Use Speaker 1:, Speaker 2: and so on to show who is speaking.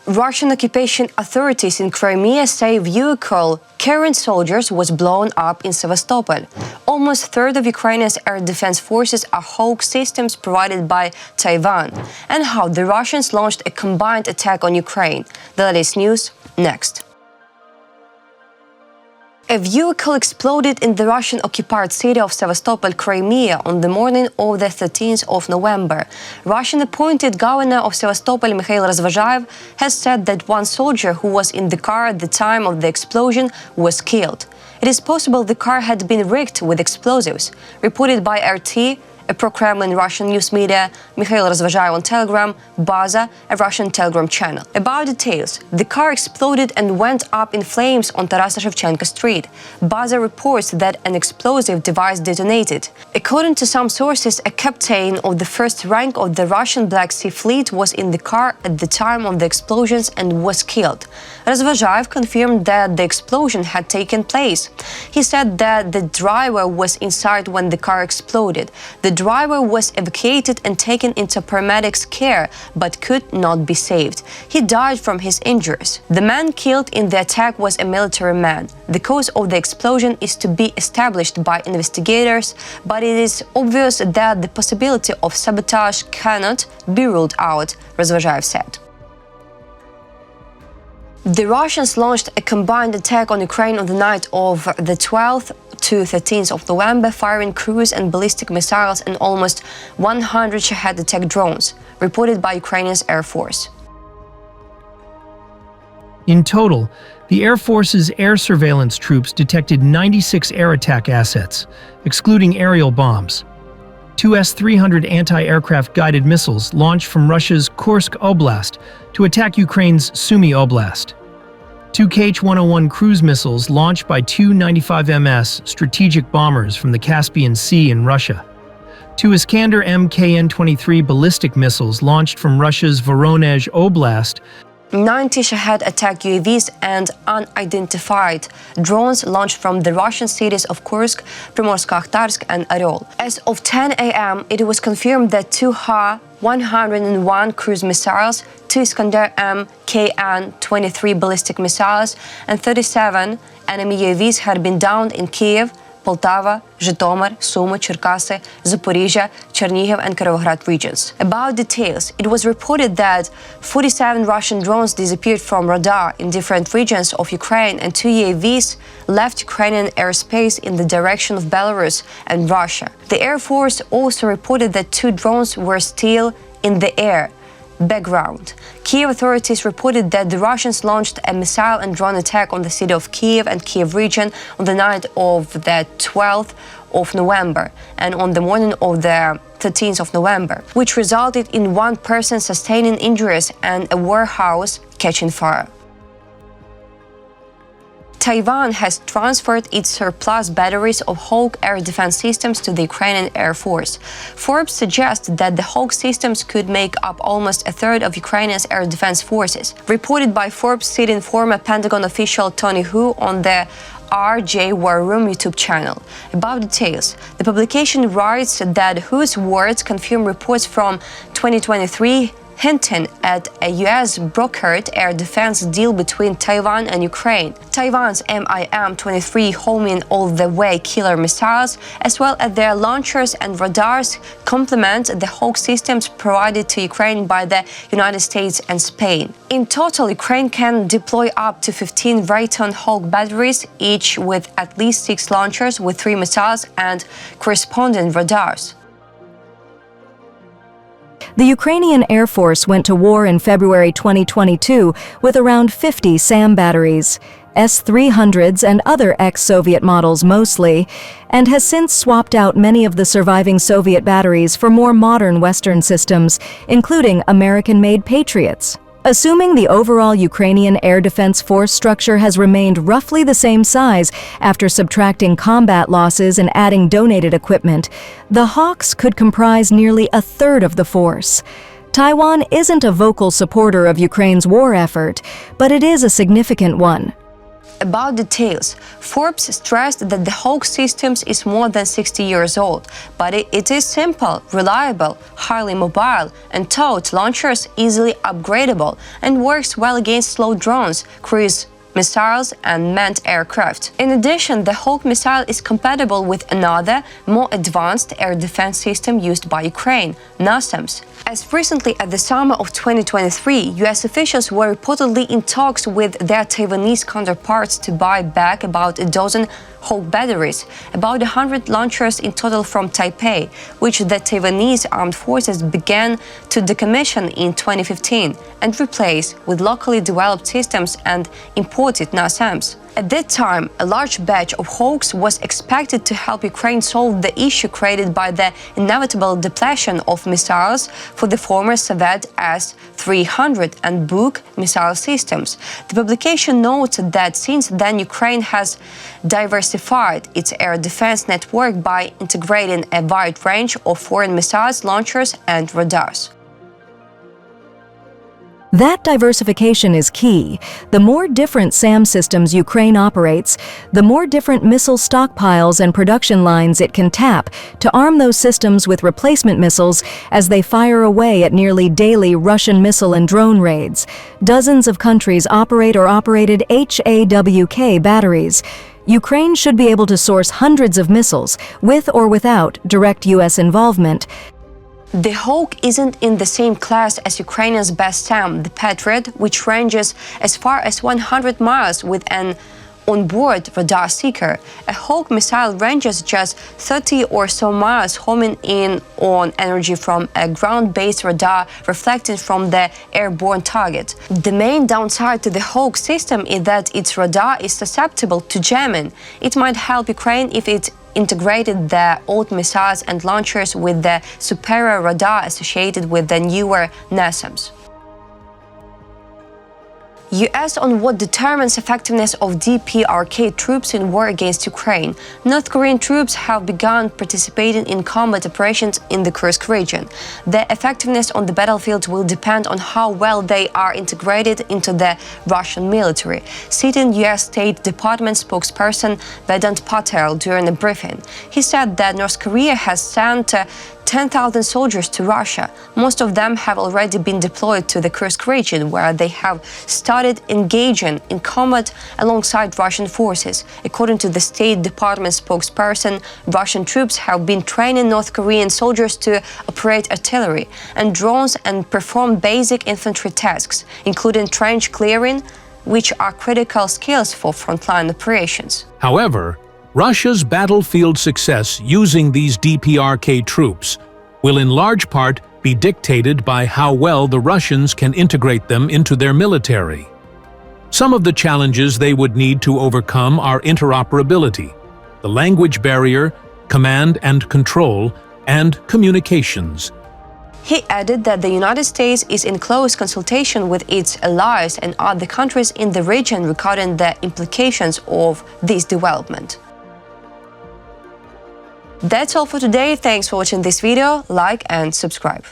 Speaker 1: Russian occupation authorities in Crimea say a vehicle carrying soldiers was blown up in Sevastopol. Almost a third of Ukraine's air defense forces are HAWK systems provided by Taiwan, and how the Russians launched a combined attack on Ukraine. The latest news next. A vehicle exploded in the Russian-occupied city of Sevastopol, Crimea, on the morning of the 13th of November. Russian-appointed governor of Sevastopol, Mikhail Razvozhaev, has said that one soldier who was in the car at the time of the explosion was killed. It is possible the car had been rigged with explosives. Reported by RT, a pro-Kremlin Russian news media, Mikhail Razvozhaev on Telegram, Baza, a Russian Telegram channel. About details, the car exploded and went up in flames on Tarasa Shevchenko Street. Baza reports that an explosive device detonated. According to some sources, a captain of the first rank of the Russian Black Sea Fleet was in the car at the time of the explosions and was killed. Razvozhaev confirmed that the explosion had taken place. He said that the driver was inside when the car exploded. The driver was evacuated and taken into paramedics' care, but could not be saved. He died from his injuries. The man killed in the attack was a military man. The cause of the explosion is to be established by investigators, but it is obvious that the possibility of sabotage cannot be ruled out, Razvozhaev said. The Russians launched a combined attack on Ukraine on the night of the 12th to 13th of November, firing cruise and ballistic missiles and almost 100 Shahed attack drones, reported by Ukrainian's Air Force.
Speaker 2: In total, the Air Force's air surveillance troops detected 96 air attack assets, excluding aerial bombs. Two S-300 anti-aircraft guided missiles launched from Russia's Kursk Oblast to attack Ukraine's Sumy Oblast. Two Kh-101 cruise missiles launched by two 95MS strategic bombers from the Caspian Sea in Russia. Two Iskander MKN-23 ballistic missiles launched from Russia's Voronezh Oblast.
Speaker 1: 90 Shahed attack UAVs and unidentified drones launched from the Russian cities of Kursk, Primorsko-Akhtarsk and Oryol. As of 10 a.m., it was confirmed that two Ha-101 cruise missiles, two Iskander MKN-23 ballistic missiles, and 37 enemy UAVs had been downed in Kiev, Poltava, Zhytomyr, Sumy, Cherkasy, Zaporizhia, Chernihiv and Kirovograd regions. About details, it was reported that 47 Russian drones disappeared from radar in different regions of Ukraine and two UAVs left Ukrainian airspace in the direction of Belarus and Russia. The Air Force also reported that two drones were still in the air. Background. Kiev authorities reported that the Russians launched a missile and drone attack on the city of Kiev and Kiev region on the night of the 12th of November and on the morning of the 13th of November, which resulted in one person sustaining injuries and a warehouse catching fire. Taiwan has transferred its surplus batteries of HAWK air defense systems to the Ukrainian Air Force. Forbes suggests that the HAWK systems could make up almost a third of Ukraine's air defense forces. Reported by Forbes, citing former Pentagon official Tony Hu on the RJ War Room YouTube channel. About details, the publication writes that Hu's words confirm reports from 2023 hinting at a U.S. brokered air defense deal between Taiwan and Ukraine. Taiwan's MIM-23 homing all-the-way killer missiles, as well as their launchers and radars, complement the HAWK systems provided to Ukraine by the United States and Spain. In total, Ukraine can deploy up to 15 Raytheon HAWK batteries, each with at least 6 launchers with 3 missiles and corresponding radars.
Speaker 3: The Ukrainian Air Force went to war in February 2022 with around 50 SAM batteries, S-300s and other ex-Soviet models mostly, and has since swapped out many of the surviving Soviet batteries for more modern Western systems, including American-made Patriots. Assuming the overall Ukrainian air defense force structure has remained roughly the same size after subtracting combat losses and adding donated equipment, the HAWKs could comprise nearly a third of the force. Taiwan isn't a vocal supporter of Ukraine's war effort, but it is a significant one.
Speaker 1: About details, Forbes stressed that the HAWK systems is more than 60 years old, but it is simple, reliable, highly mobile, and towed launchers easily upgradable, and works well against slow drones, cruise missiles, and manned aircraft. In addition, the HAWK missile is compatible with another, more advanced air defense system used by Ukraine, NASAMS. As recently as the summer of 2023, US officials were reportedly in talks with their Taiwanese counterparts to buy back about a dozen HAWK batteries, about 100 launchers in total from Taipei, which the Taiwanese armed forces began to decommission in 2015 and replace with locally developed systems and imported NASAMS. At that time, a large batch of HAWKs was expected to help Ukraine solve the issue created by the inevitable depletion of missiles for the former Soviet S-300 and Buk missile systems. The publication notes that since then Ukraine has diversified its air defense network by integrating a wide range of foreign missiles, launchers, and radars.
Speaker 3: That diversification is key. The more different SAM systems Ukraine operates, the more different missile stockpiles and production lines it can tap to arm those systems with replacement missiles as they fire away at nearly daily Russian missile and drone raids. Dozens of countries operate or operated HAWK batteries. Ukraine should be able to source hundreds of missiles, with or without direct US involvement.
Speaker 1: The HAWK isn't in the same class as Ukraine's best SAM, the Patriot, which ranges as far as 100 miles with an onboard radar seeker. A HAWK missile ranges just 30 or so miles, homing in on energy from a ground-based radar reflected from the airborne target. The main downside to the HAWK system is that its radar is susceptible to jamming. It might help Ukraine if it integrated the old missiles and launchers with the superior radar associated with the newer NASAMS. US on what determines effectiveness of DPRK troops in war against Ukraine. North Korean troops have begun participating in combat operations in the Kursk region. The effectiveness on the battlefield will depend on how well they are integrated into the Russian military, citing US State Department spokesperson Vedant Patel during a briefing. He said that North Korea has sent 10,000 soldiers to Russia. Most of them have already been deployed to the Kursk region, where they have started engaging in combat alongside Russian forces. According to the State Department spokesperson, Russian troops have been training North Korean soldiers to operate artillery and drones and perform basic infantry tasks, including trench clearing, which are critical skills for frontline operations.
Speaker 4: However, Russia's battlefield success using these DPRK troops will in large part be dictated by how well the Russians can integrate them into their military. Some of the challenges they would need to overcome are interoperability, the language barrier, command and control, and communications.
Speaker 1: He added that the United States is in close consultation with its allies and other countries in the region regarding the implications of this development. That's all for today. Thanks for watching this video. Like and subscribe.